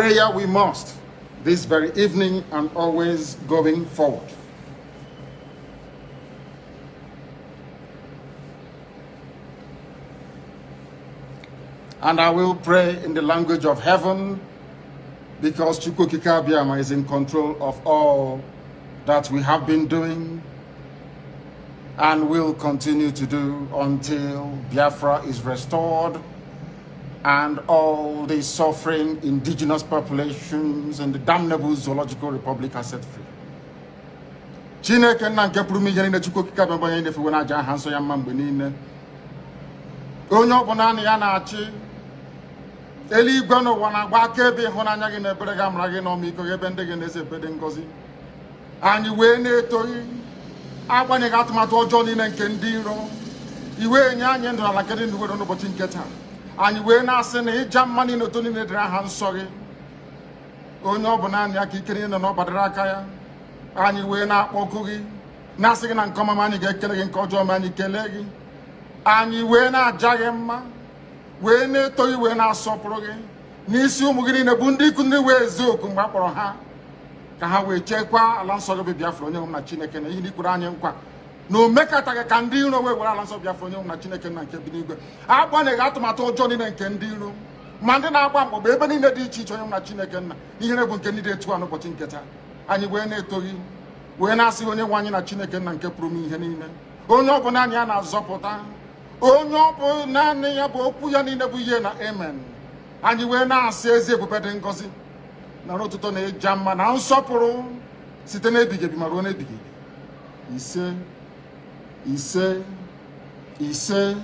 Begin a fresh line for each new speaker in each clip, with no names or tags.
prayer we must, this very evening and always going forward. And I will pray in the language of heaven, because Chukwukika Biama is in control of all that we have been doing and will continue to do until Biafra is restored and all the suffering indigenous populations in the damnable zoological republic are set free. Chineke na nke pụrụ ihe niile Chukwukika Biama onye na-efe na aja aha nsọ ya mma mgbe niile. Onye ọbụla na ya na-achị eluigwe n'ụwa na-agba akaebe ịhụnanya gị na ebere gị amara gị na ọmịiko gị ebe ndị gị na-eze ebe dị ngọzi. Anyị wee na-etoghị agbanyeghị atụmatụ ọjọọ niile nke ndị iro, iwe nye anyị ndụ n'ala nke dị ndụ n'ụbọchị nke taa. Anyị wee na-asị na ịja mma niile otu niile dịrị aha nsọ gị. Onye ọ bụ naanị ya ka ike niile na ọ gbadara aka ya. Anyị wee na-akpọku gị na-asị gị na nke ọma anyị ga-ekele gị, nke ọjọọ ma anyị kelee gị. Anyị wee na-aja gị mma, wee na-eto gị, wee na-asọpụrụ gị n'isi ụmụ gị niile bụ ndị ikwu ndị wee eziokwu mgbe a kpọrọ ha ka ha wee chekwaa ala nsọ gị bụ Biafra onye hụrụ na Chineke na ihe ndị kwuru anyị nkwa na o mekataghị ka ndị iro wee were ala nsọ Biafra onye hụrụ na Chineke na nke bi n'igwe. Agbanyeghị atụmatụ ọjọọ niile nke ndị iro ma ndị na-agba mgbọgba ebe niile dị iche iche onye hụrụ na Chineke nna ihere bụ nke ndị dị etu a n'ụbọchị nke taa. Anyị wee na-eto gị, wee na-asị onye nwe anyị na Chineke nna nke pụrụ m ihe niile, onye ọ bụ naanị ya na-azọpụta, onye ọ bụ naanị ya bụ okwu ya niile bụ ihe na amen. Anyị wee na-asị ezi ebube dị ngọzi na n'ụtụtụ na ịja mma na nsọpụrụ site n'ebighị ebi ma ruo n'ebighị ebi. Ise ise ise.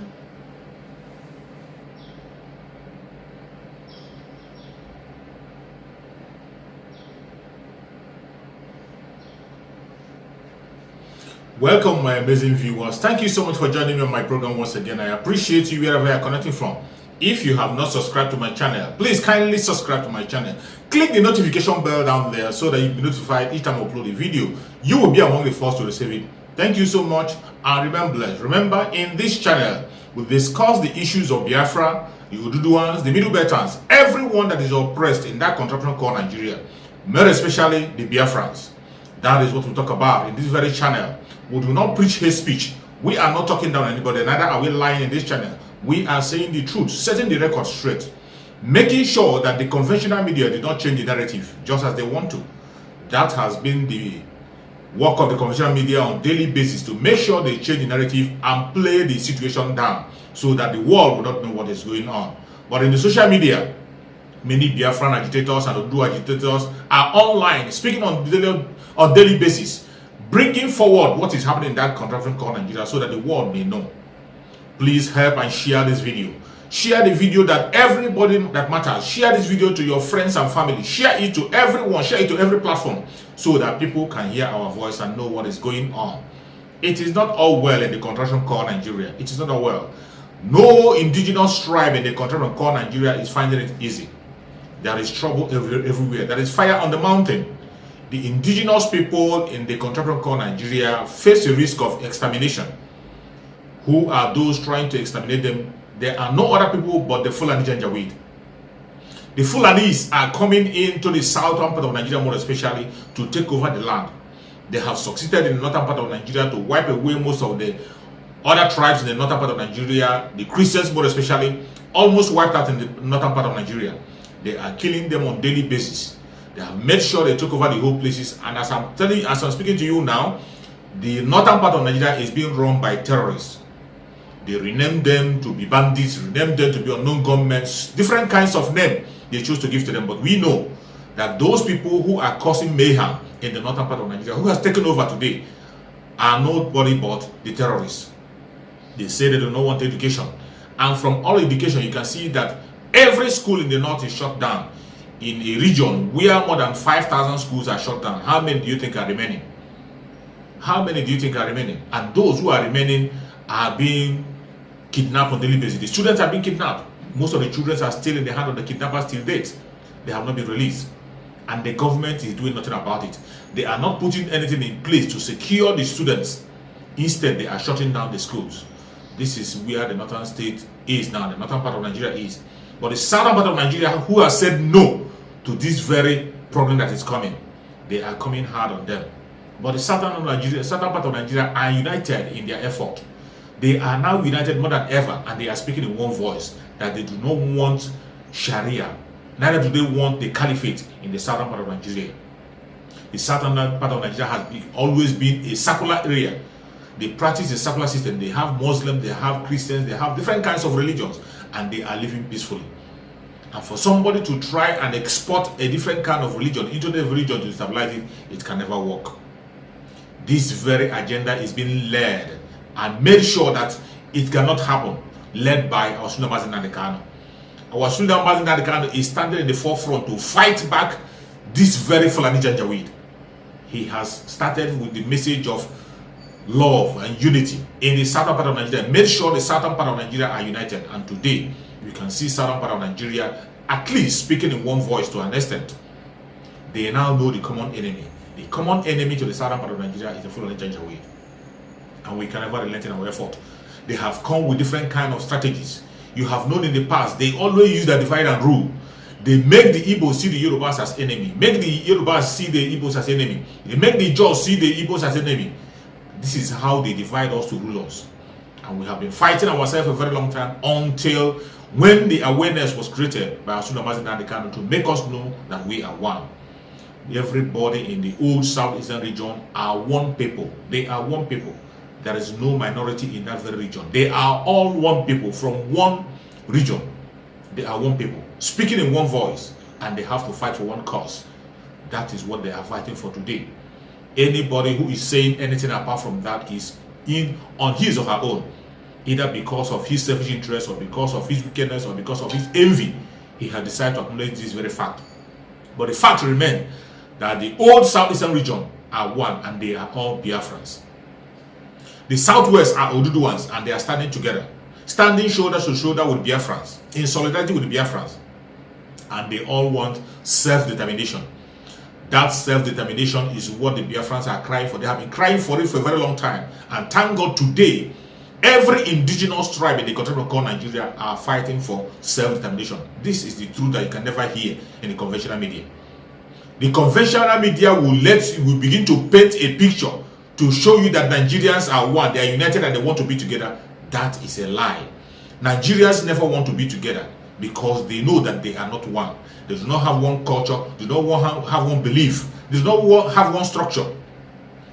Welcome, my amazing viewers. Thank you so much for joining me on my program once again. I appreciate you wherever you are connecting from. If you have not subscribed to my channel, please kindly subscribe to my channel. Click the notification bell down there so that you'll be notified each time I upload a video. You will be among the first to receive it. Thank you so much and remain blessed. Remember, in this channel, we discuss the issues of Biafra, the Oduduwans, the Middle Beltans, everyone that is oppressed in that contraption called Nigeria, more especially the Biafrans. That is what we talk about in this very channel. We do not preach hate speech. We are not talking down anybody, neither are we lying in this channel. We are saying the truth, setting the record straight, making sure that the conventional media did not change the narrative just as they want to. That has been the work of the conventional media on a daily basis, to make sure they change the narrative and play the situation down so that the world will not know what is going on. But in the social media, many Biafran agitators and Odu agitators are online speaking on daily basis, bringing forward what is happening in that contraption called Nigeria so that the world may know. Please help and share this video. Share the video that everybody that matters. Share this video to your friends and family. Share it to everyone. Share it to every platform so that people can hear our voice and know what is going on. It is not all well in the contraption called Nigeria. It is not all well. No indigenous tribe in the contraption called Nigeria is finding it easy. There is trouble everywhere. There is fire on the mountain. The indigenous people in the contraption called Nigeria face the risk of extermination. Who are those trying to exterminate them? There are no other people but the Fulani Janjaweed. The Fulanis are coming into the southern part of Nigeria more especially to take over the land. They have succeeded in the northern part of Nigeria to wipe away most of the other tribes in the northern part of Nigeria. The Christians more especially almost wiped out in the northern part of Nigeria. They are killing them on a daily basis. They have made sure they took over the whole places. And as I'm telling you, as I'm speaking to you now, the northern part of Nigeria is being run by terrorists. They renamed them to be bandits, renamed them to be unknown governments, different kinds of names they choose to give to them. But we know that those people who are causing mayhem in the northern part of Nigeria, who has taken over today, are nobody but the terrorists. They say they do not want education. And from all education, you can see that every school in the north is shut down. In a region where more than 5,000 schools are shut down, how many do you think are remaining? How many do you think are remaining? And those who are remaining are being kidnapped on a daily basis. The students are being kidnapped. Most of the children are still in the hand of the kidnappers till date. They have not been released. And the government is doing nothing about it. They are not putting anything in place to secure the students. Instead, they are shutting down the schools. This is where the northern state is now. The northern part of Nigeria is. But the southern part of Nigeria, who has said no to this very problem that is coming. They are coming hard on them. But the southern part of Nigeria are united in their effort. They are now united more than ever, and they are speaking in one voice that they do not want Sharia. Neither do they want the caliphate in the southern part of Nigeria. The southern part of Nigeria has always been a secular area. They practice a secular system. They have Muslims, they have Christians, they have different kinds of religions, and they are living peacefully. And for somebody to try and export a different kind of religion into the religion to stabilize it, it can never work. This very agenda is being led and made sure that it cannot happen, led by our Nnamdi Kanu. Our Nnamdi Kanu is standing in the forefront to fight back this very Fulani Janjaweed. He has started with the message of love and unity in the southern part of Nigeria, made sure the southern part of Nigeria are united, and today you can see southern part of Nigeria at least speaking in one voice to an extent. They now know the common enemy. The common enemy to the southern part of Nigeria is the Fulani Janjaweed, and we can never relent in our effort. They have come with different kind of strategies. You have known in the past, they always use the divide and rule. They make the Igbos see the Yorubas as enemy, make the Yorubas see the Igbos as enemy, they make the Jaws see the Igbos as enemy. This is how they divide us to rule us. And we have been fighting ourselves for a very long time until when the awareness was created by Nnamdi Kanu to make us know that we are one. Everybody in the old southeastern region are one people. They are one people. There is no minority in that very region. They are all one people from one region. They are one people, speaking in one voice, and they have to fight for one cause. That is what they are fighting for today. Anybody who is saying anything apart from that is on his or her own, either because of his selfish interest or because of his wickedness or because of his envy. He has decided to acknowledge this very fact. But the fact remains that the old southeastern region are one, and they are all Biafrans. The southwest are Oduduwans, and they are standing together, standing shoulder to shoulder with Biafrans, in solidarity with the Biafrans, and they all want self-determination. That self-determination is what the Biafrans are crying for. They have been crying for it for a very long time, and thank God today every indigenous tribe in the country called Nigeria are fighting for self-determination. This is the truth that you can never hear in the conventional media. The conventional media will begin to paint a picture to show you that Nigerians are one, they are united and they want to be together. That is a lie. Nigerians never want to be together because they know that they are not one. They do not have one culture, they do not have one belief, they do not have one structure,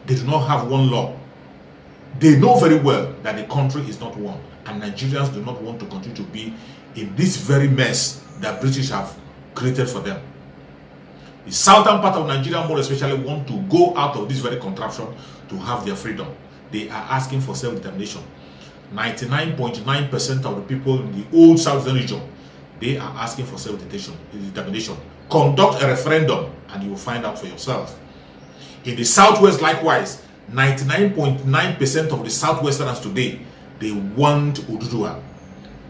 they do not have one law. They know very well that the country is not one, and Nigerians do not want to continue to be in this very mess that British have created for them. The southern part of Nigeria more especially want to go out of this very contraption to have their freedom. They are asking for self-determination. 99.9% of the people in the old southern region, they are asking for self-determination. Conduct a referendum and you will find out for yourself. In the southwest likewise, 99.9% of the southwesterners today, they want Oduduwa.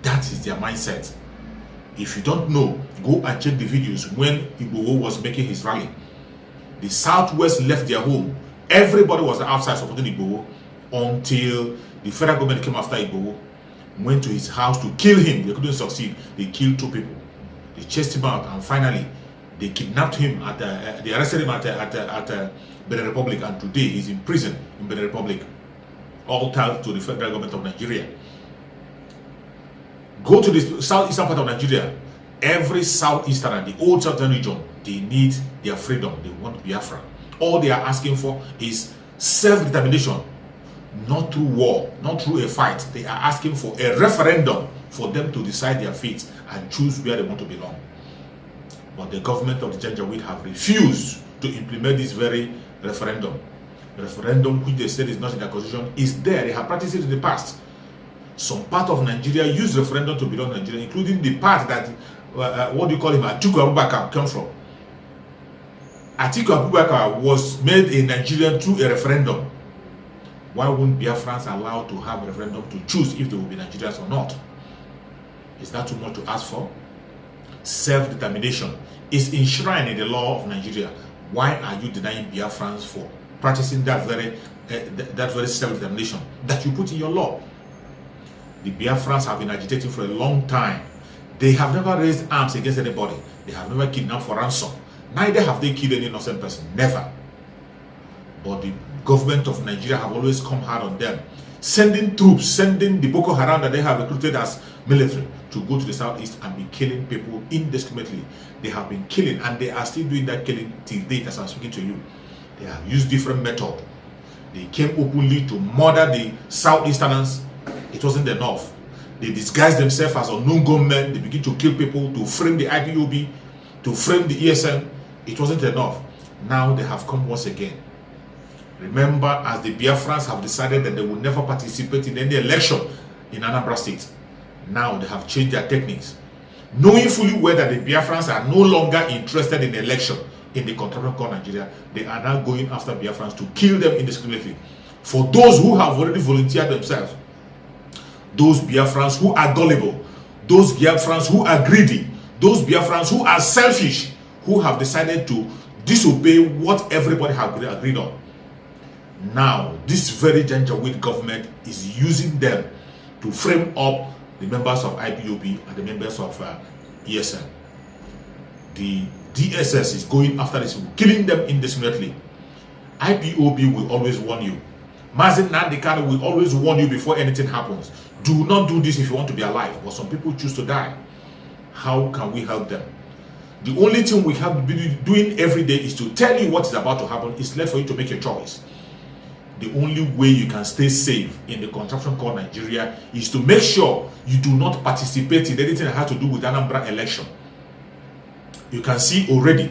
That is their mindset. If you don't know, go and check the videos when Igboho was making his rally. The southwest left their home. Everybody was outside supporting Igboho until the federal government came after Igboho, went to his house to kill him. They couldn't succeed. They killed 2 people. They chased him out, and finally they kidnapped him they arrested him at Benin Republic, and today he's in prison in Benin Republic, all tied to the federal government of Nigeria. Go to the southeastern part of Nigeria. Every southeastern and the old southern region, they need their freedom. They want Biafra. All they are asking for is self-determination, not through war, not through a fight. They are asking for a referendum for them to decide their fate and choose where they want to belong. But the government of the Janjaweed have refused to implement this very referendum. The referendum, which they said is not in the constitution, is there. They have practiced it in the past. Some part of Nigeria used referendum to belong to Nigeria, including the part that, what do you call him, Atiku Abubakar came from. Atiku Abubakar was made a Nigerian through a referendum. Why wouldn't Biafrans allow to have a referendum to choose if they will be Nigerians or not? Is that too much to ask for? Self-determination is enshrined in the law of Nigeria. Why are you denying Biafrans for practicing that very self-determination that you put in your law? The Biafrans have been agitating for a long time. They have never raised arms against anybody. They have never kidnapped for ransom. Neither have they killed any innocent person. Never. But the government of Nigeria have always come hard on them, sending troops, sending the Boko Haram that they have recruited as military to go to the southeast and be killing people indiscriminately. They have been killing, and they are still doing that killing till date as I'm speaking to you. They have used different methods. They came openly to murder the southeasterners. It wasn't enough. They disguised themselves as unknown gunmen. They begin to kill people, to frame the IPOB, to frame the ESN. It wasn't enough. Now they have come once again. Remember, as the Biafrans have decided that they will never participate in any election in Anambra State, now they have changed their techniques. Knowing fully well that the Biafrans are no longer interested in election in the contraction called Nigeria, they are now going after Biafrans to kill them indiscriminately. For those who have already volunteered themselves, those Biafrans who are gullible, those Biafrans who are greedy, those Biafrans who are selfish, who have decided to disobey what everybody has agreed on. Now, this very Janjaweed government is using them to frame up the members of IPOB and the members of ESN. The DSS is going after this, killing them indiscriminately. IPOB will always warn you. Mazi Nnamdi Kanu will always warn you before anything happens. Do not do this if you want to be alive. But some people choose to die. How can we help them? The only thing we have to be doing every day is to tell you what is about to happen. It's left for you to make your choice. The only way you can stay safe in the contraption called Nigeria is to make sure you do not participate in anything that has to do with Anambra election. You can see already,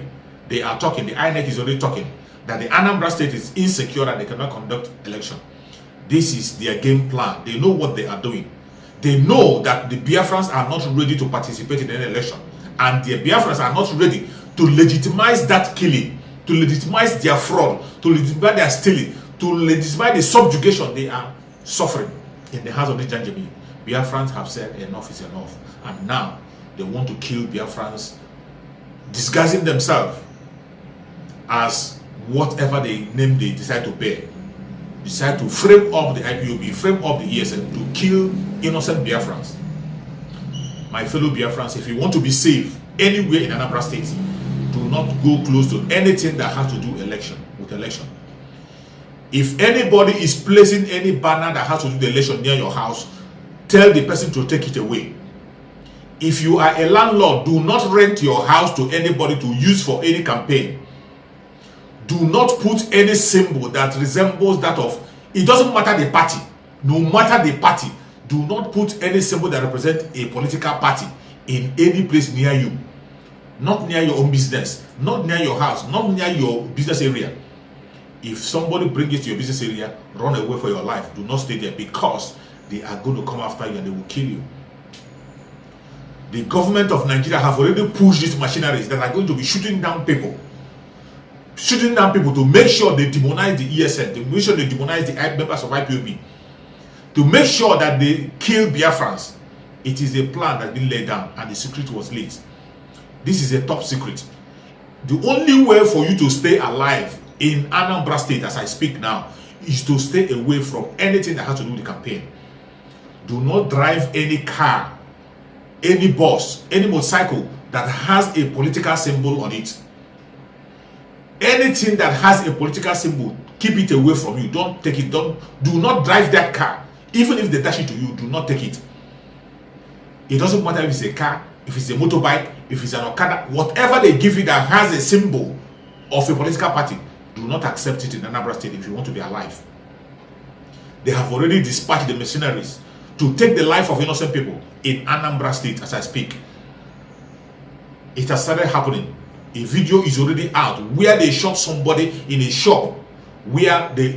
they are talking, the INEC is already talking, that the Anambra state is insecure and they cannot conduct election. This is their game plan. They know what they are doing. They know that the Biafrans are not ready to participate in any election. And the Biafrans are not ready to legitimize that killing, to legitimize their fraud, to legitimize their stealing, to legitimize the subjugation they are suffering in the hands of the Janjaweed. Biafrans have said enough is enough. And now they want to kill Biafrans, disguising themselves as whatever they name they decide to bear. Decide to frame up the IPOB, frame up the ESN to kill innocent Biafrans. My fellow Biafrans, if you want to be safe anywhere in Anambra State, do not go close to anything that has to do with election. If anybody is placing any banner that has to do with the election near your house, tell the person to take it away. If you are a landlord, do not rent your house to anybody to use for any campaign. Do not put any symbol that resembles that of, it doesn't matter the party, no matter the party, do not put any symbol that represents a political party in any place near you. Not near your own business, not near your house, not near your business area. If somebody brings it to your business area, run away for your life. Do not stay there, because they are going to come after you and they will kill you. The government of Nigeria have already pushed these machineries that are going to be shooting down people. Shooting down people to make sure they demonize the ESN, to make sure they demonize the members of IPOB, to make sure that they kill Biafrans. It is a plan that has been laid down and the secret was leaked. This is a top secret. The only way for you to stay alive in Anambra State as I speak now is to stay away from anything that has to do with the campaign. Do not drive any car, any bus, any motorcycle that has a political symbol on it. Anything that has a political symbol, keep it away from you. Don't take it. Do not drive that car. Even if they dash it to you, do not take it. It doesn't matter if it's a car, if it's a motorbike, if it's an Okada, whatever they give you that has a symbol of a political party, do not accept it in Anambra State if you want to be alive. They have already dispatched the mercenaries to take the life of innocent people in Anambra State as I speak. It has started happening. A video is already out where they shot somebody in a shop where they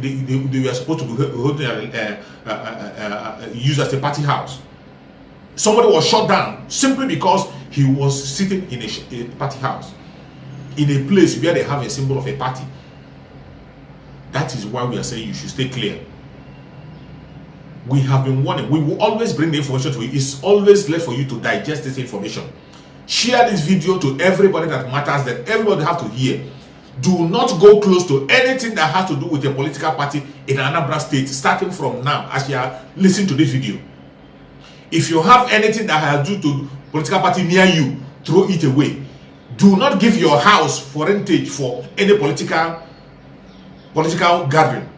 were supposed to be used as a party house. Somebody was shot down simply because he was sitting in a party house, in a place where they have a symbol of a party. That is why we are saying you should stay clear. We have been warning. We will always bring the information to you. It's always left for you to digest this information. Share this video to everybody that matters, that everybody have to hear. Do not go close to anything that has to do with a political party in Anambra State, starting from now as you are listening to this video. If you have anything that has to do political party near you, throw it away. Do not give your house for rentage for any political gathering.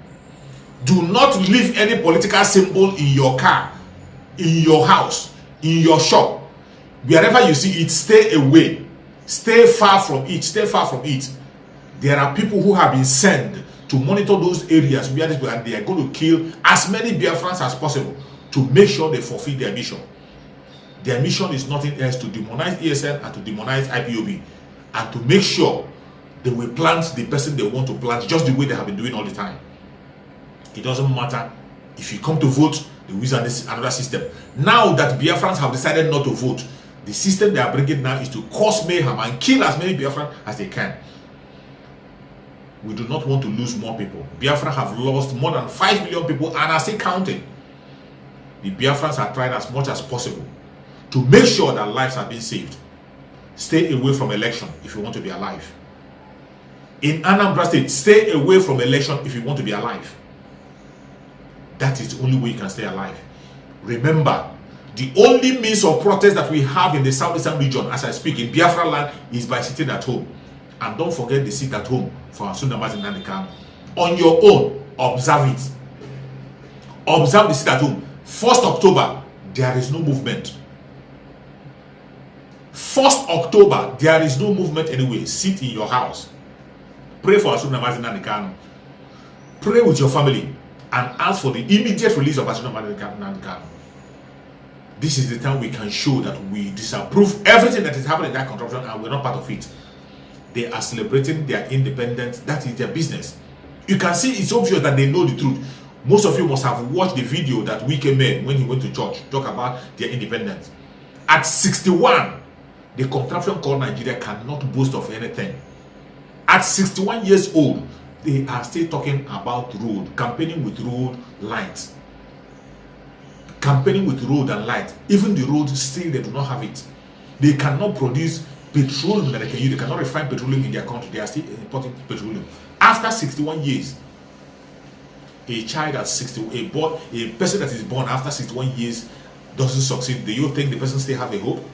Do not leave any political symbol in your car, in your house, in your shop. Wherever you see it, stay away. Stay far from it. Stay far from it. There are people who have been sent to monitor those areas where this, and they are going to kill as many Biafrans as possible to make sure they fulfill their mission. Their mission is nothing else to demonize ESN and to demonize IPOB, and to make sure they will plant the person they want to plant just the way they have been doing all the time. It doesn't matter if you come to vote, they will use another system. Now that Biafrans have decided not to vote, the system they are bringing now is to cause mayhem and kill as many Biafrans as they can. We do not want to lose more people. Biafra have lost more than 5 million people and are still counting. The Biafrans are trying as much as possible to make sure that lives are being saved. Stay away from election if you want to be alive. In Anambra State, stay away from election if you want to be alive. That is the only way you can stay alive. Remember, the only means of protest that we have in the southeastern region, as I speak, in Biafra land, is by sitting at home. And don't forget the sit at home for Mazi and Kanu. On your own, observe it. Observe the sit at home. 1st October, there is no movement. 1st October, there is no movement anyway. Sit in your house. Pray for Mazi and Kanu. Pray with your family and ask for the immediate release of Mazi and Kanu. This is the time we can show that we disapprove everything that is happening in that contraption and we're not part of it. They are celebrating their independence. That is their business. You can see it's obvious that they know the truth. Most of you must have watched the video that Wike made when he went to church, talk about their independence. At 61, the contraption called Nigeria cannot boast of anything. At 61 years old, they are still talking about road, campaigning with road lights. Campaigning with road and light. Even the road, still they do not have it. They cannot produce petroleum that they can use. They cannot refine petroleum in their country. They are still importing petroleum. After 61 years, a child at 60, a person that is born after 61 years doesn't succeed. Do you think the person still have a hope?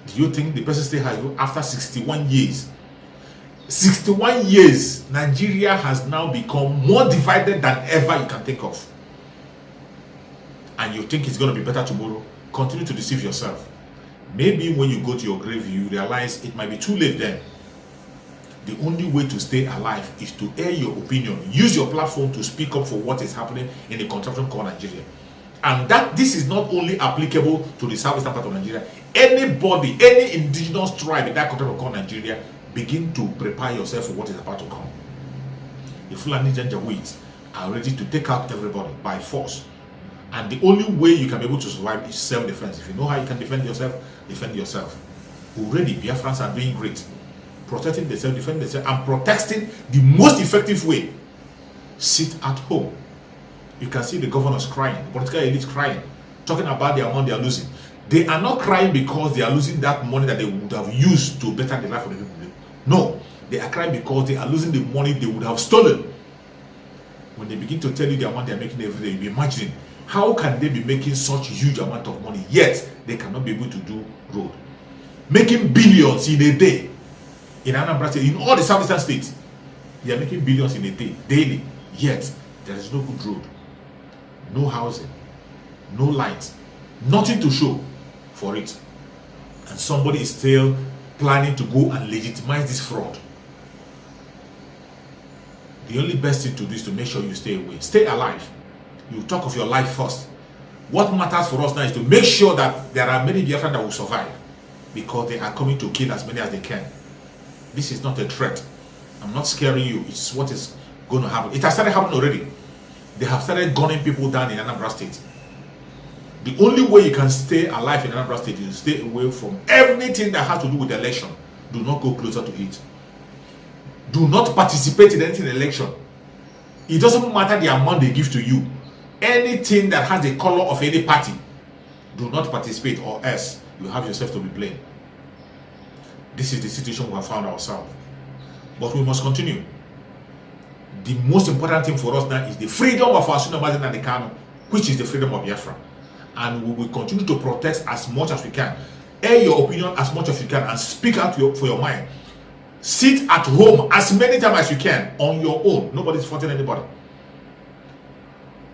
Do you think the person still has hope after 61 years? 61 years, Nigeria has now become more divided than ever you can think of. And you think it's going to be better tomorrow? Continue to deceive yourself. Maybe when you go to your grave, you realize it might be too late then. The only way to stay alive is to air your opinion. Use your platform to speak up for what is happening in the contraption called Nigeria. And that this is not only applicable to the southeastern part of Nigeria. Anybody, any indigenous tribe in that contraption called Nigeria, begin to prepare yourself for what is about to come. The Fulani Janjaweeds are ready to take out everybody by force. And the only way you can be able to survive is self-defense. If you know how you can defend yourself, defend yourself. Already, Biafrans are doing great. Protecting themselves, defending themselves, and protecting the most effective way. Sit at home. You can see the governors crying, the political elites crying, talking about the amount they are losing. They are not crying because they are losing that money that they would have used to better the life of the people. No, they are crying because they are losing the money they would have stolen. When they begin to tell you the amount they are making every day, you'll be imagining, how can they be making such huge amount of money, yet they cannot be able to do road? Making billions in a day. In Anambra State, in all the southeastern states, they are making billions in a day, daily, yet there is no good road, no housing, no light, nothing to show for it. And somebody is still planning to go and legitimize this fraud. The only best thing to do is to make sure you stay away. Stay alive. You talk of your life first. What matters for us now is to make sure that there are many Biafrans that will survive, because they are coming to kill as many as they can. This is not a threat. I'm not scaring you. It's what is going to happen. It has started happening already. They have started gunning people down in Anambra State. The only way you can stay alive in Anambra State is to stay away from everything that has to do with the election. Do not go closer to it. Do not participate in anything in election. It doesn't matter the amount they give to you. Anything that has the color of any party, do not participate, or else you have yourself to be blamed. This is the situation we have found ourselves. But we must continue. The most important thing for us now is the freedom of our Mazi and Kanu, which is the freedom of Biafra. and we will continue to protest as much as we can. Air your opinion as much as you can and speak out for your mind. Sit at home as many times as you can on your own. Nobody's fighting anybody.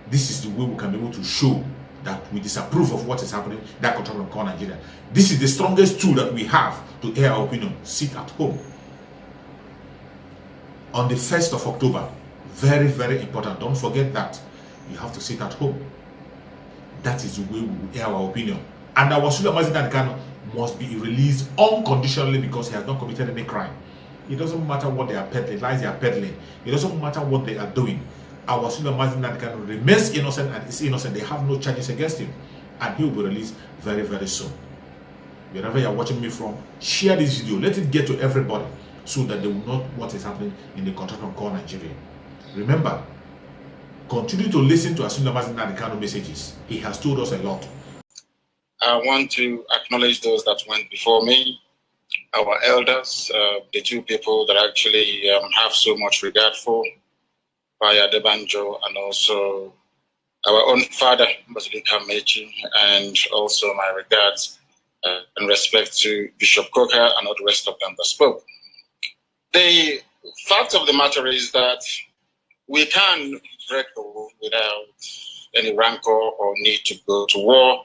This is the way we can be able to show that we disapprove of what is happening that control of Nigeria. This is the strongest tool that we have to air our opinion. Sit at home. On the 1st of October, very, very important. Don't forget that. You have to sit at home. That is the way we will air our opinion. And our Nnamdi Kanu must be released unconditionally because he has not committed any crime. It doesn't matter what they are peddling, lies they are peddling. It doesn't matter what they are doing. Our Nnamdi Kanu remains innocent and is innocent. They have no charges against him. And he will be released very, very soon. Wherever you are watching me from, share this video. Let it get to everybody so that they will know what is happening in the country called Nigeria. Remember, continue to listen to Nnamdi Kanu messages. He has told us a lot.
I want to acknowledge those that went before me, our elders, the two people that actually have so much regard for, Baya Debanjo, and also our own father, Mazi Mechi, and also my regards and respect to Bishop Coker and all the rest of them that spoke. The fact of the matter is that we can break the war without any rancor or need to go to war.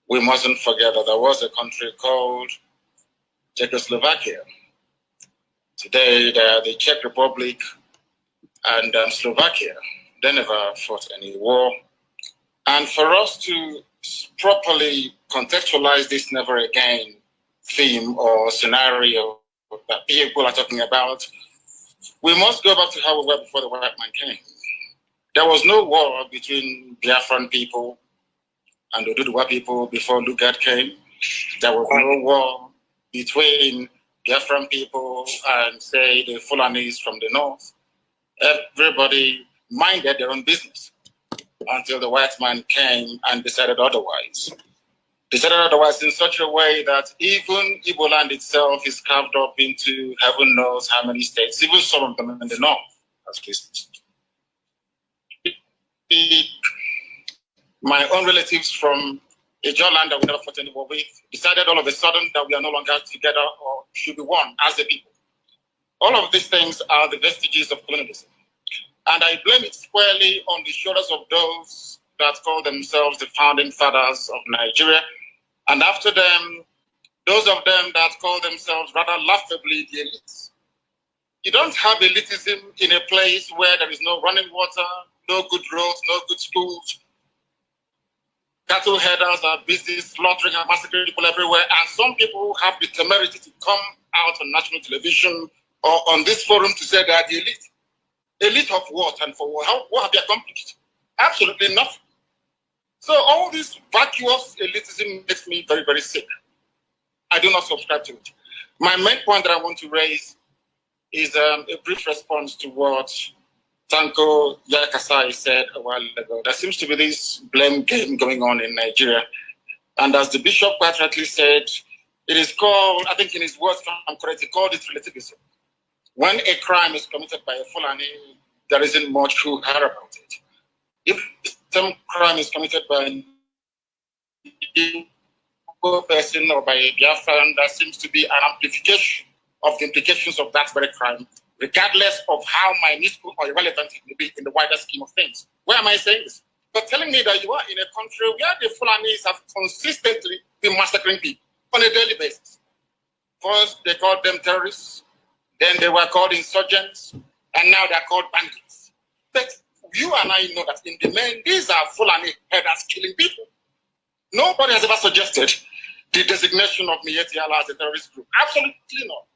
We mustn't forget that there was a country called Czechoslovakia. Today, they are the Czech Republic and Slovakia. They never fought any war. And for us to properly contextualize this never again theme or scenario that people are talking about, we must go back to how we were before the white man came. There was no war between Biafran people and the Oduduwa people before Lugard came. There was no war between Biafran people and, say, the Fulanis from the north. Everybody minded their own business until the white man came and decided otherwise. Decided otherwise in such a way that even Igbo land itself is carved up into heaven knows how many states, even some of them in the north, as we speak. My own relatives from a land that we never fought any war with decided all of a sudden that we are no longer together or should be one as a people. All of these things are the vestiges of colonialism. And I blame it squarely on the shoulders of those that call themselves the founding fathers of Nigeria. And after them, those of them that call themselves rather laughably the elites. You don't have elitism in a place where there is no running water, no good roads, no good schools. Cattle headers are busy slaughtering and massacring people everywhere. And some people have the temerity to come out on national television or on this forum to say they are the elite. Elite of what and for what? What have they accomplished? Absolutely nothing. So all this vacuous elitism makes me very, very sick. I do not subscribe to it. My main point that I want to raise is a brief response to what Tanko Yakasai said a while ago. There seems to be this blame game going on in Nigeria. And as the bishop quite rightly said, it is called, I think in his words, if I'm correct, he called it relativism. When a crime is committed by a Fulani, there isn't much who care about it. If some crime is committed by a person or by a Biafran, there seems to be an amplification of the implications of that very crime, regardless of how minuscule or irrelevant it may be in the wider scheme of things. Why am I saying this? But telling me that you are in a country where the Fulanis have consistently been massacring people on a daily basis. First, they called them terrorists. Then they were called insurgents, and now they're called bandits. But you and I know that in the main, these are Fulani headers killing people. Nobody has ever suggested the designation of Miyetti Allah as a terrorist group. Absolutely not.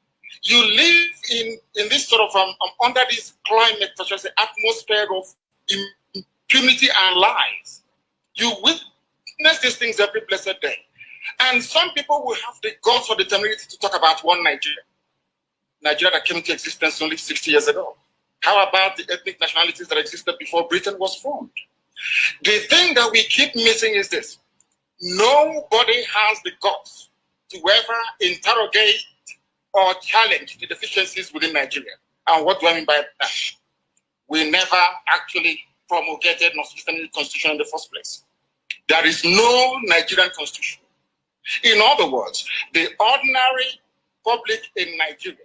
You live in this sort of, under this climate, such as the atmosphere of impunity and lies. You witness these things every blessed day. And some people will have the guts or the temerity to talk about one Nigeria. Nigeria that came into existence only 60 years ago. How about the ethnic nationalities that existed before Britain was formed? The thing that we keep missing is this. Nobody has the guts to ever interrogate or challenge the deficiencies within Nigeria. And what do I mean by that? We never actually promulgated nor sustained the constitution in the first place. There is no Nigerian constitution. In other words, the ordinary public in Nigeria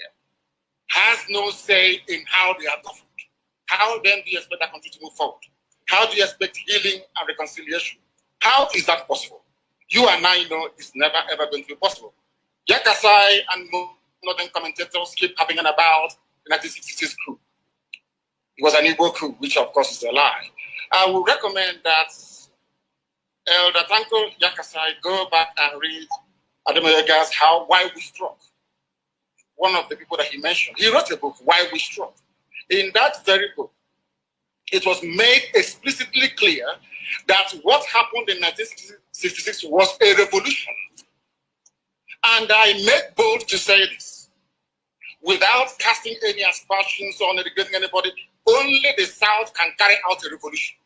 has no say in how they are governed. How then do you expect that country to move forward? How do you expect healing and reconciliation? How is that possible? You and I know it's never ever going to be possible. Yakasai and northern commentators keep having an about the 1966 coup. It was an Igbo coup, which of course is a lie. I would recommend that Elder Tanko Yakasai go back and read Ademoyega's Why We Struck. One of the people that he mentioned. He wrote a book, Why We Struck. In that very book, it was made explicitly clear that what happened in 1966 was a revolution. And I make bold to say this, without casting any aspersions or degrading anybody, only the South can carry out a revolution.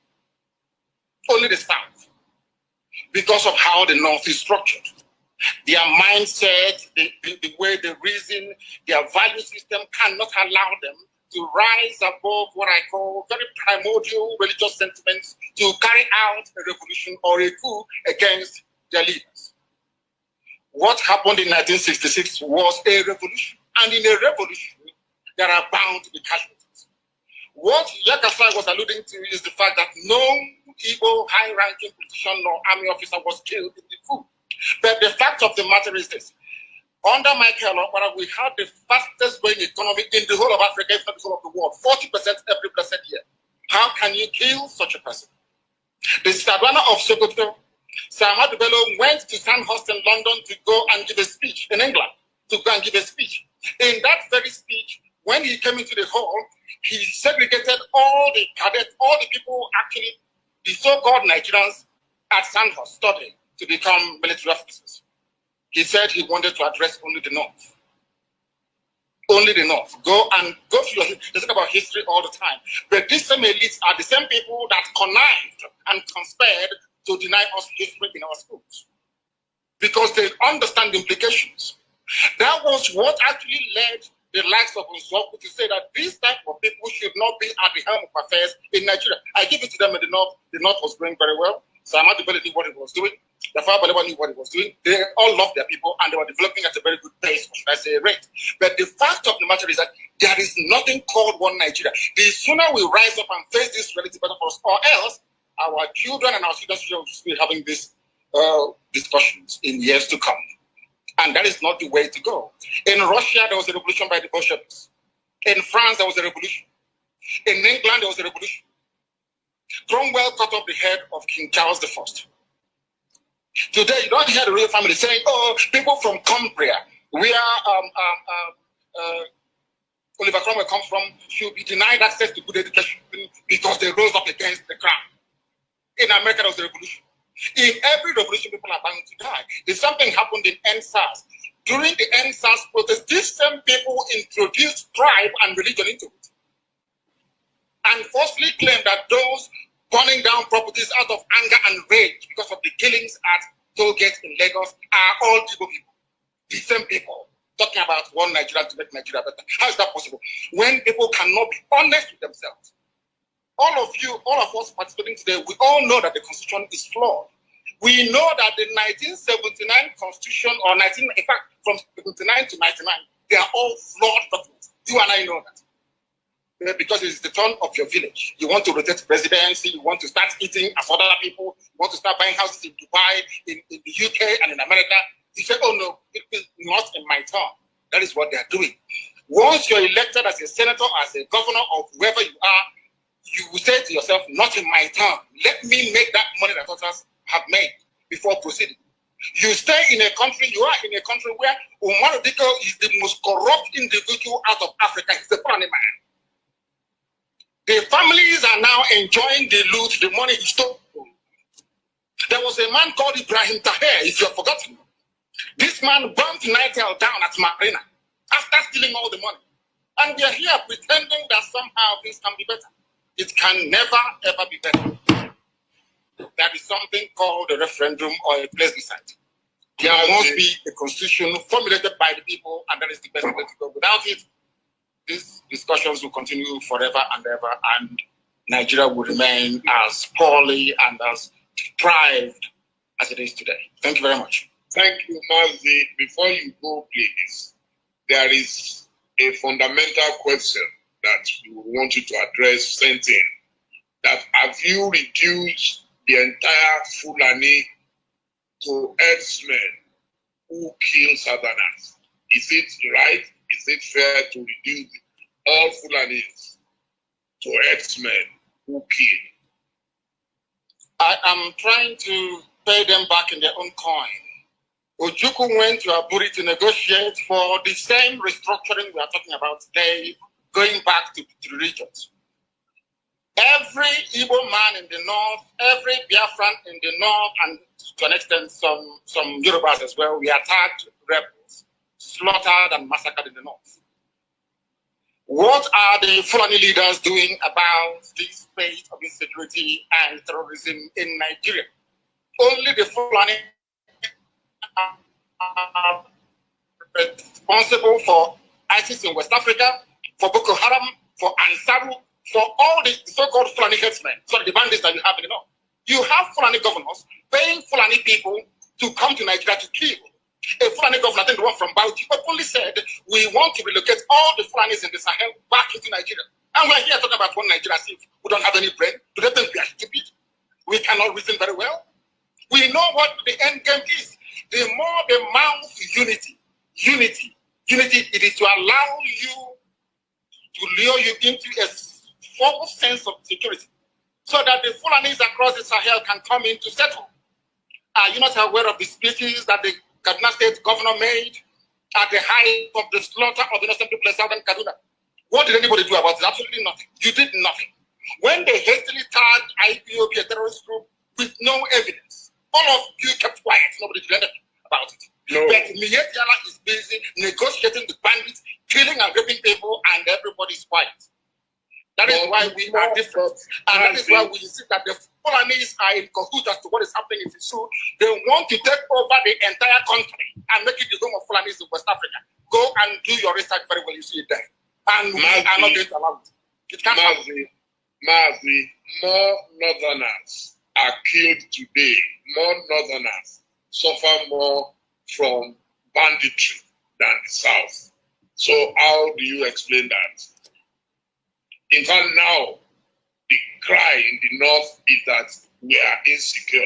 Only the South. Because of how the North is structured. Their mindset, the way they reason, their value system cannot allow them to rise above what I call very primordial religious sentiments to carry out a revolution or a coup against their leaders. What happened in 1966 was a revolution. And in a revolution, there are bound to be casualties. What Yakasai was alluding to is the fact that no Igbo high-ranking politician or army officer was killed in the coup. But the fact of the matter is this. Under Michael Okpara, we had the fastest growing economy in the whole of Africa, if not the whole of the world, 40% every blessed year. How can you kill such a person? The Sadwana of Sokoto, Sir Ahmadu Bello went to Sandhurst in London to go and give a speech in England, to go and give a speech. In that very speech, when he came into the hall, he segregated all the cadets, all the people actually, the so-called Nigerians at Sandhurst studying to become military officers. He said he wanted to address only the North. Only the North. Go through your history. They talk about history all the time. But these same elites are the same people that connived and conspired to deny us history in our schools. Because they understand the implications. That was what actually led the likes of Nsogbu to say that these type of people should not be at the helm of affairs in Nigeria. I give it to them in the North. The North was going very well. So Ahmadu Bello knew what he was doing. The Balewa knew what he was doing. They all loved their people and they were developing at a very good pace, or should I say rate. But the fact of the matter is that there is nothing called one Nigeria. The sooner we rise up and face this reality better for us, or else our children and our students will be having these discussions in years to come. And that is not the way to go. In Russia, there was a revolution by the Bolsheviks. In France, there was a revolution. In England, there was a revolution. Cromwell cut off the head of King Charles I. Today, you don't hear the royal family saying, oh, people from Cumbria, where Oliver Cromwell comes from, should be denied access to good education because they rose up against the crown. In America, there was a revolution. In every revolution, people are bound to die. If something happened in NSAS, during the NSAS protest, these same people introduced tribe and religion into it. And falsely claimed that those burning down properties out of anger and rage because of the killings at toll gates in Lagos are all Igbo people. The same people talking about one Nigeria to make Nigeria better. How is that possible? When people cannot be honest with themselves. All of you, all of us participating today, we all know that the Constitution is flawed. We know that the 1979 Constitution, or in fact, from 79 to 99, they are all flawed documents. You and I know that. Because it's the turn of your village. You want to rotate presidency, you want to start eating as other people, you want to start buying houses in Dubai, in the UK, and in America. You say, oh no, it is not in my turn. That is what they are doing. Once you're elected as a senator, as a governor, or whoever you are, you will say to yourself, not in my turn. Let me make that money that others have made before proceeding. You stay in a country, you are in a country where Umar Diko is the most corrupt individual out of Africa. He's a funny man. The families are now enjoying the loot, the money he stole. There was a man called Ibrahim Taher, if you have forgotten. This man burnt Nitel down at Marina after stealing all the money. And we are here pretending that somehow things can be better. It can never, ever be better. There is something called a referendum or a plebiscite. There must be a constitution formulated by the people, and that is the best way to go. Without it, these discussions will continue forever and ever, and Nigeria will remain as poorly and as thrived as it is today. Thank you very much.
Thank you, Mazi. Before you go, please, there is a fundamental question that we want you to address, sending that have you reduced the entire Fulani to herdsmen who kill Southerners? Is it right? Is it fair to reduce all Fulanis to herdsmen who kill?
I am trying to pay them back in their own coin. Ojukwu went to Aburi to negotiate for the same restructuring we are talking about today, going back to the regions. Every Igbo man in the north, every Biafran in the north, and to an extent some Yorubas as well, we attacked rebels, slaughtered and massacred in the north. What are the Fulani leaders doing about this state of insecurity and terrorism in Nigeria? Only the Fulani are responsible for ISIS in West Africa, for Boko Haram, for Ansaru, for all the so-called Fulani headsmen, sorry, the bandits that you have in the north. You have Fulani governors paying Fulani people to come to Nigeria to kill. A Fulani governor, I think the one from Bauchi, openly said, we want to relocate all the Fulanis in the Sahel back into Nigeria. And we're here talking about one Nigeria as if we don't have any brain. Do they think we are stupid? We cannot reason very well. We know what the end game is. The more they mount unity, it is to allow you, to lure you into a false sense of security, so that the Fulanis across the Sahel can come in to settle. Are you not aware of the speeches that the Kaduna State governor made at the height of the slaughter of innocent people in southern Kaduna? What did anybody do about it? Absolutely nothing. You did nothing. When they hastily tagged IPOB a terrorist group with no evidence, all of you kept quiet. Nobody did anything about it. No. But Miyetiala is busy negotiating with bandits, killing and raping people, and everybody's quiet. That is why we are different. And that is why we insist that the Fulanis are in cahoots as to what is happening in Fisu. They want to take over the entire country and make it the home of Fulanis in West Africa. Go and do your research very well, you see it there. And we are not going to allow it. It can't happen.
Mazi, more northerners are killed today. More northerners suffer more from banditry than the south. So how do you explain that? In fact, now, the cry in the north is that we are insecure.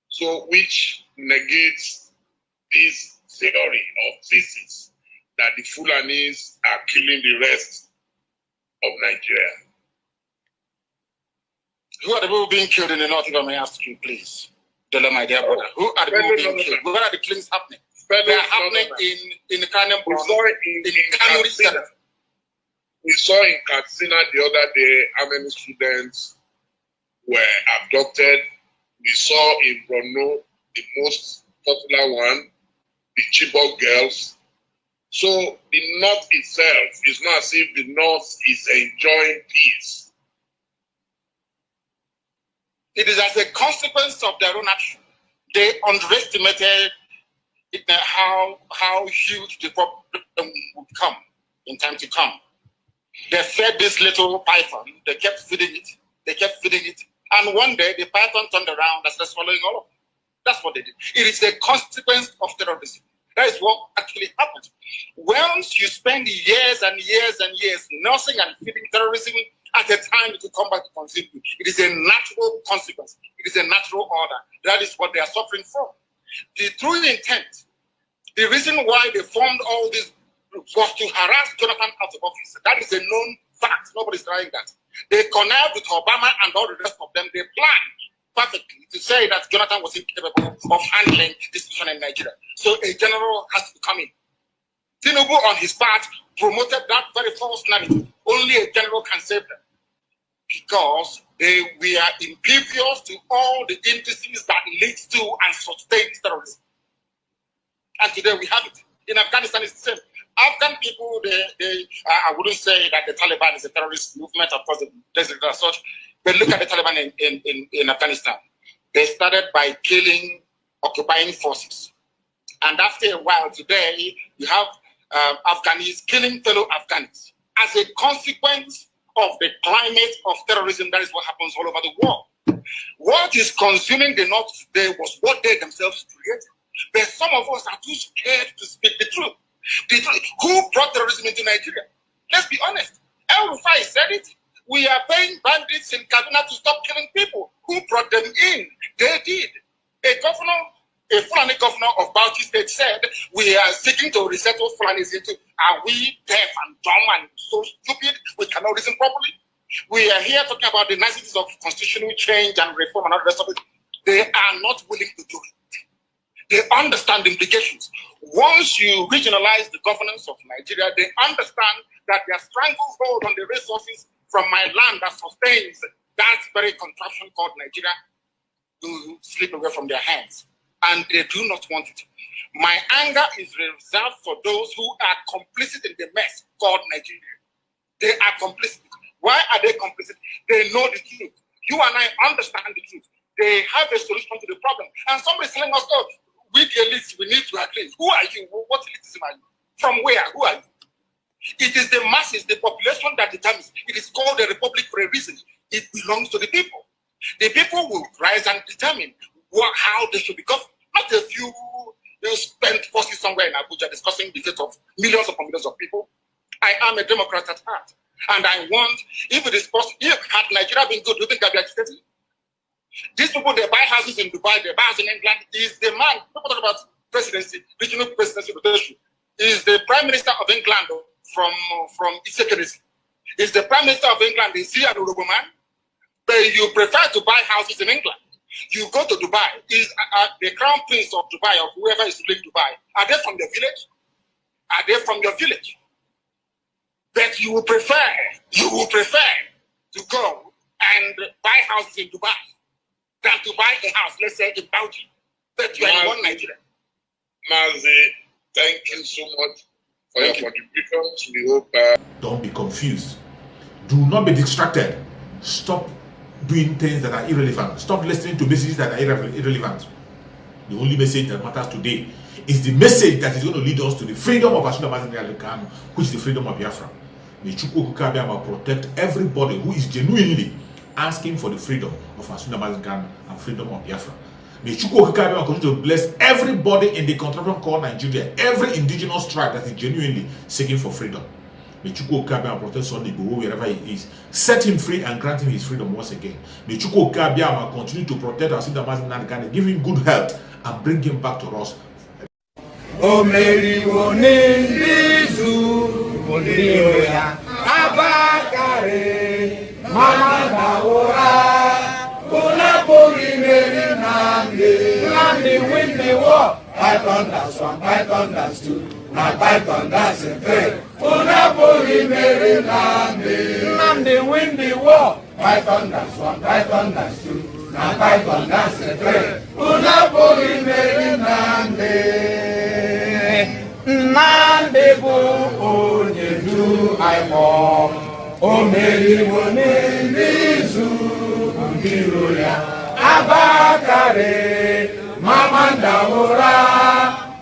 So, which negates this theory or thesis that the Fulanis are killing the rest of Nigeria.
Who are the people being killed in the north, if I may ask you, please? Dele, my dear brother. Who are the people being killed? Where are the killings happening? They are happening in the Kanu, in Kanu.
We saw in Katsina the other day how many students were abducted. We saw in Borno, the most popular one, the Chibok girls. So the North itself is not as if the North is enjoying peace.
It is as a consequence of their own action. They underestimated how huge the problem would come in time to come. They fed this little python, they kept feeding it, and one day the python turned around and started swallowing all of them. That's what they did. It is a consequence of terrorism. That is what actually happened. Once you spend years and years and years nursing and feeding terrorism, at a time it will come back to consume you. It is a natural consequence. It is a natural order. That is what they are suffering from. The true intent, the reason why they formed all these groups was to harass Jonathan out of office. That is a known fact. Nobody's trying that. They connived with Obama and all the rest of them. They planned perfectly to say that Jonathan was incapable of handling this situation in Nigeria. So a general has to come in. Tinubu, on his part, promoted that very false narrative. Only a general can save them. Because they were impervious to all the indices that leads to and sustains terrorism. And today we have it. In Afghanistan, it's the same. Afghan people, I wouldn't say that the Taliban is a terrorist movement, of course, there's as such. But look at the Taliban in Afghanistan. They started by killing occupying forces. And after a while today, you have Afghans killing fellow Afghans. As a consequence of the climate of terrorism, that is what happens all over the world. What is consuming the North today was what they themselves created. But some of us are too scared to speak the truth. Who brought terrorism into Nigeria? Let's be honest. El Rufai said it. We are paying bandits in Kaduna to stop killing people. Who brought them in? They did. A Fulani governor of Bauchi State said, we are seeking to resettle Fulanis into, are we deaf and dumb and so stupid we cannot reason properly? We are here talking about the niceties of constitutional change and reform and all the rest of it. They are not willing to do it. They understand the implications. Once you regionalize the governance of Nigeria, they understand that their stranglehold on the resources from my land that sustains that very contraption called Nigeria will slip away from their hands. And they do not want it. My anger is reserved for those who are complicit in the mess called Nigeria. They are complicit. Why are they complicit? They know the truth. You and I understand the truth. They have a solution to the problem. And somebody is telling us, oh, we the elites, we need to agree. Who are you? What elitism are you? From where? Who are you? It is the masses, the population that determines. It is called a republic for a reason. It belongs to the people. The people will rise and determine how they should be governed. Not a few who spent forces somewhere in Abuja discussing the fate of millions upon millions of people. I am a Democrat at heart. And I want, if it is possible, if had Nigeria been good, do you think I'd be agitated? These people, they buy houses in Dubai, they buy houses in England. Is the man, people talk about presidency, regional presidency rotation. Is the Prime Minister of England from Isekeresi? Is the Prime Minister of England, is he an Urugu man? But you prefer to buy houses in England. You go to Dubai, is the Crown Prince of Dubai or whoever is ruling Dubai, are they from your village? Are they from your village? But you will prefer to go and buy houses in Dubai than to buy a house, let's say in Bauchi, that you are in one Nigeria.
Mazi, thank you so much for your contributions. We hope.
Don't be confused. Do not be distracted. Stop doing things that are irrelevant. Stop listening to messages that are irrelevant. The only message that matters today is the message that is going to lead us to the freedom of Nnamdi Kanu, which is the freedom of Biafra. May Chukwu Okike protect everybody who is genuinely asking for the freedom of Nnamdi Kanu and freedom of Biafra. May Chukwu Okike continue to bless everybody in the contraption called Nigeria, every indigenous tribe that is genuinely seeking for freedom. May Chukwu Okike protect Sunday Igboho wherever he is. Set him free and grant him his freedom once again. May Chukwu Okike continue to protect Nnamdi Kanu, give him good health and bring him back to us.
O Mary Wonizu Woniroya Abakare Mama Daora Unapuri Mary Nnamdi win the war. Python that's one, Python that's two, now Python that's a three. Unapuri Mary Nnamdi win the war. Python that's one, Python that's two, now Python that's a three. Unapuri Mary Nnamdi. Nnamdi bụ onye du anyị o meriwo n'izu mbiro ya Abakare Mama Daora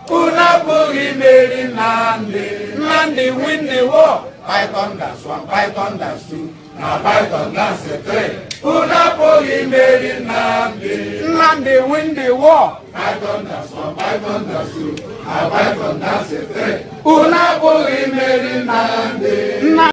unu abụghị meri Nnamdi win the war. Python that's one, Python that's two, now Python that's a three. Unu abụghị meri Nnamdi win the war. Python that's one, Python that's two, now Python that's a three. Unu abụghị meri Nnamdi.